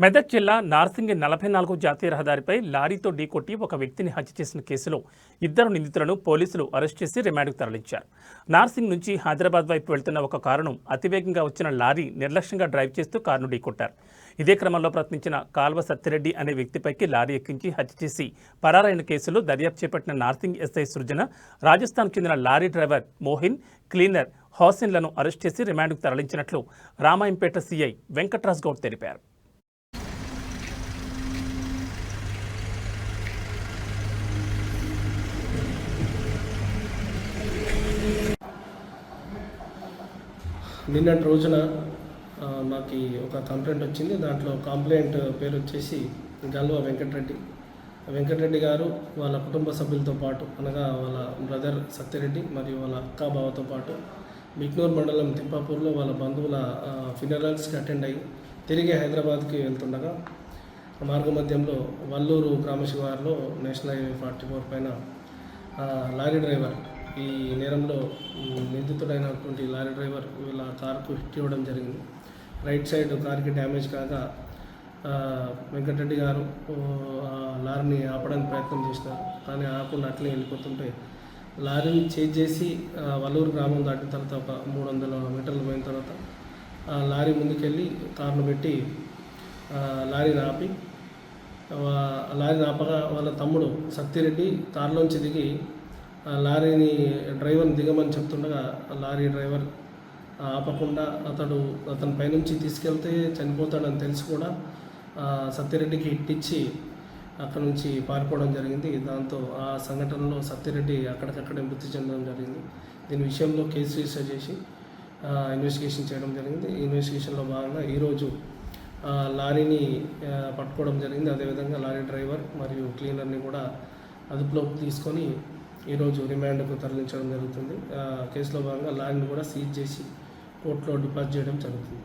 మెదక్ జిల్లా నార్సింగి 44 జాతీయ రహదారిపై లారీతో ఢీకొట్టి ఒక వ్యక్తిని హత్య చేసిన కేసులో ఇద్దరు నిందితులను పోలీసులు అరెస్ట్ చేసి రిమాండ్కు తరలించారు. నార్సింగ్ నుంచి హైదరాబాద్ వైపు వెళ్తున్న ఒక కారును అతివేగంగా వచ్చిన లారీ నిర్లక్ష్యంగా డ్రైవ్ చేస్తూ కారును ఢీకొట్టారు. ఇదే క్రమంలో ప్రశ్నించిన కాల్వ సత్తిరెడ్డి అనే వ్యక్తిపైకి లారీ ఎక్కించి హత్య చేసి పరారైన కేసులో దర్యాప్తు చేపట్టిన నార్సింగ్ ఎస్ఐ సృజన, రాజస్థాన్ చెందిన లారీ డ్రైవర్ మోహిన్, క్లీనర్ హోసిన్లను అరెస్ట్ చేసి రిమాండ్కు తరలించినట్లు రామాయంపేట సీఐ వెంకట్రాజ్ గౌడ్ తెలిపారు. నిన్నటి రోజున మాకు ఒక కంప్లైంట్ వచ్చింది. దాంట్లో కంప్లైంట్ పేరు వచ్చేసి గల్వ వెంకటరెడ్డి గారు వాళ్ళ కుటుంబ సభ్యులతో పాటు, అనగా వాళ్ళ బ్రదర్ సత్యరెడ్డి మరియు వాళ్ళ అక్క బావతో పాటు బిక్నూర్ మండలం తిప్పాపూర్లో వాళ్ళ బంధువుల ఫినరల్స్కి అటెండ్ అయ్యి తిరిగి హైదరాబాద్కి వెళ్తుండగా మార్గ మధ్యంలో వల్లూరు గ్రామశివారులో నేషనల్ హైవే 44 పైన లారీ డ్రైవర్, ఈ నేరంలో నిందితుడైనటువంటి లారీ డ్రైవర్ వీళ్ళ కారుకు హిట్ ఇవ్వడం జరిగింది. రైట్ సైడ్ కారుకి డ్యామేజ్ కాగా వెంకటరెడ్డి గారు లారీని ఆపడానికి ప్రయత్నం చేసినారు. కానీ ఆపకుండా అట్లే వెళ్ళిపోతుంటే లారీని చేజ్ చేసి వల్లూరు గ్రామం దాటిన తర్వాత ఒక 300 మీటర్లు పోయిన తర్వాత లారీ ముందుకెళ్ళి కారును పెట్టి లారీని ఆపగా వాళ్ళ తమ్ముడు సత్తిరెడ్డి కారులోంచి దిగి లారీని డ్రైవర్ని దిగమని చెప్తుండగా లారీ డ్రైవర్ ఆపకుండా అతని పైనుంచి తీసుకెళ్తే చనిపోతాడని తెలిసి కూడా సత్యరెడ్డికి ఇట్టించి అక్కడ నుంచి పారిపోవడం జరిగింది. దాంతో ఆ సంఘటనలో సత్యరెడ్డి అక్కడికక్కడే మృతి చెందడం జరిగింది. దీని విషయంలో కేసు రిజిస్టర్ చేసి ఇన్వెస్టిగేషన్ చేయడం జరిగింది. ఈ ఇన్వెస్టిగేషన్లో భాగంగా ఈరోజు లారీని పట్టుకోవడం జరిగింది. అదేవిధంగా లారీ డ్రైవర్ మరియు క్లీనర్ని కూడా అదుపులోకి తీసుకొని ఈరోజు రిమాండ్కు తరలించడం జరుగుతుంది. కేసులో భాగంగా లారీని కూడా సీజ్ చేసి కోర్టులో డిపాజిట్ చేయడం జరుగుతుంది.